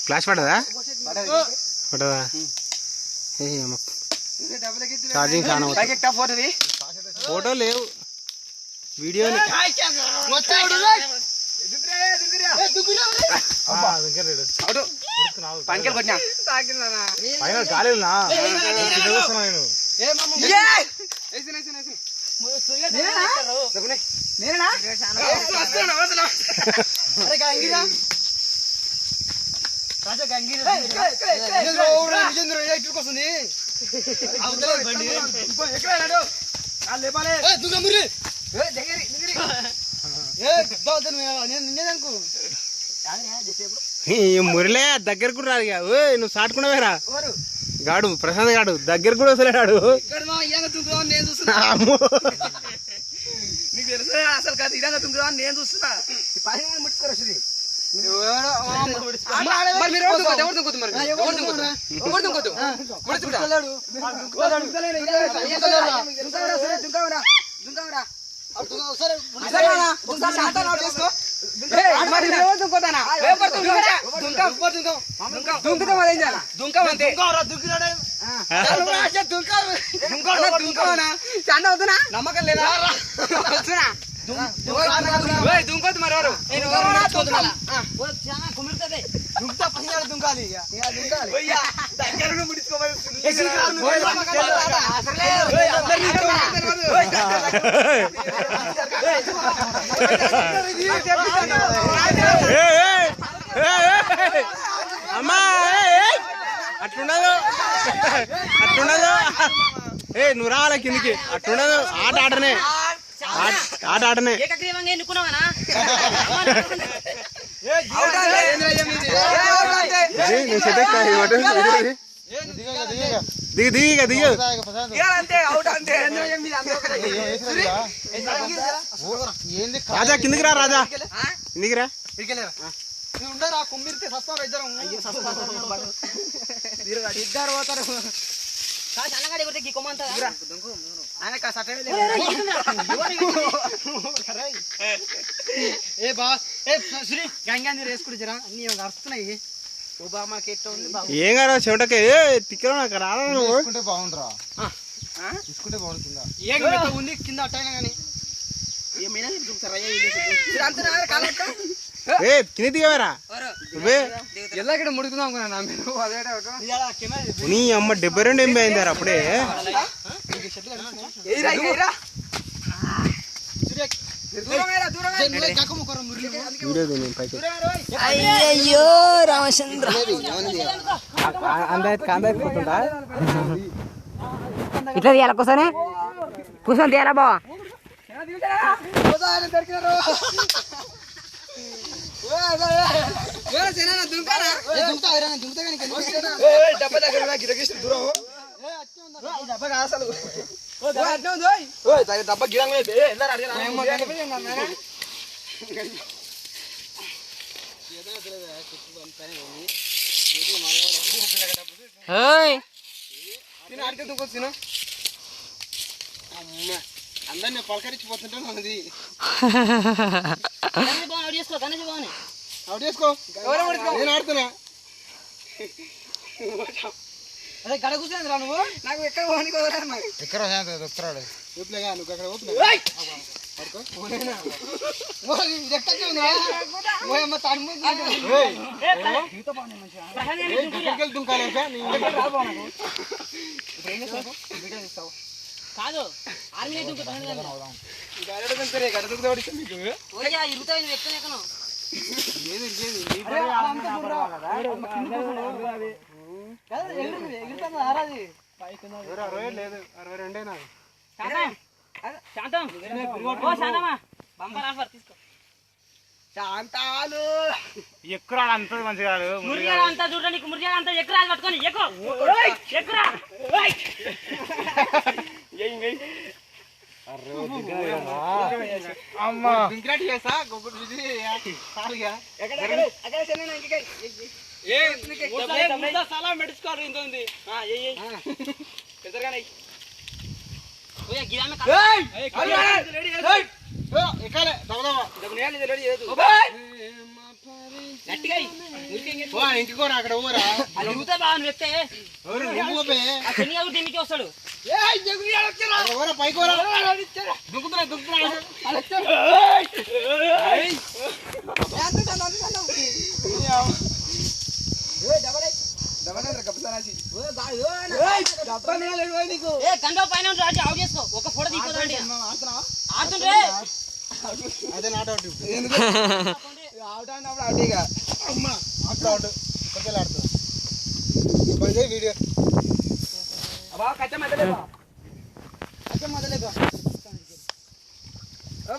clash పడదా పడదా charging చాలా ఫోటో లేవు వీడియో మురళే దగ్గర కూడా రాదు నువ్వు సాటుకున్నావేరా గాడు ప్రశాంత్ గాడు దగ్గర కూడా వస్తలేడు అసలు కాదు ఇదంగా తుంగుదా నేను చూస్తున్నా ముట్టుకోరు నమ్మకం లేదా దుంకోద్దు మరి దుంకాలి అమ్మా అట్లుండదు అట్లుండదు నువ్వు రావాలా కిందికి అట్లుండదు ఆట ఆటనే ఆట ఆటనే దిగు దిగ దిగు రాజా కిందికి రా రాజా కిందికి రా ఉండరా కుమ్మిరితే సస్తాం ఇద్దరు పోతారు ఏం కదా చెమటకే తిక్కరా నాకు రాదా నువ్వు బాగుండరా తీసుకుంటే బాగుంటుందా ఉంది కింద అట్టయినా కానీ కింది దిగవరా నువ్వే ఎల్లక్కడ ముడుకుందాం నీ అమ్మ 72 MB అయిందారు అప్పుడే అయ్యో రామచంద్ర కాందా ఇట్లా తీయాల కూర్చొని కూర్చొని తీయాలా బావా డబ్బా గిరంగా అందరినీ పలకరించిపోతుంటే మనది అవుట్ చేసుకో నేను ఆడుతున్నా అదే గడ కూర్చోండి రా నువ్వు నాకు ఎక్కడ పోనీ కుదరా ఎక్కడ దొక్కురాడు ఊపిలేగా నువ్వు అక్కడ కాదు ఆర్మీ లేదు 62 శాంతాలు ఎక్కువ అంత మంచిగా అంతా చూడండి మురిగా అంతా ఎక్కువ పట్టుకొని ఎక్కువ అమ్మా ఇంక్రాట్ చేసా మెడుచుకోరు ఇంత ఉంది గట్టిగా ఇంటికి పోరా అక్కడ ఊరా అది ఊతే బాగా నువ్వు ఎక్కితే ఆ శనిగాడు దీనికి వస్తాడు ఊరా పైకి ఊరా దుక్కుతున్నా గంట పైన రాజు అవుట్ చేసుకో ఒక ఫోటో తీసుకోదండి ఆడుతుంటే అదే నాట్ అవుట్ అవుట్ అమ్మా అప్పుడు అవుట్ కొద్దిగా ఆడుతుంది వీడియో కచ్చ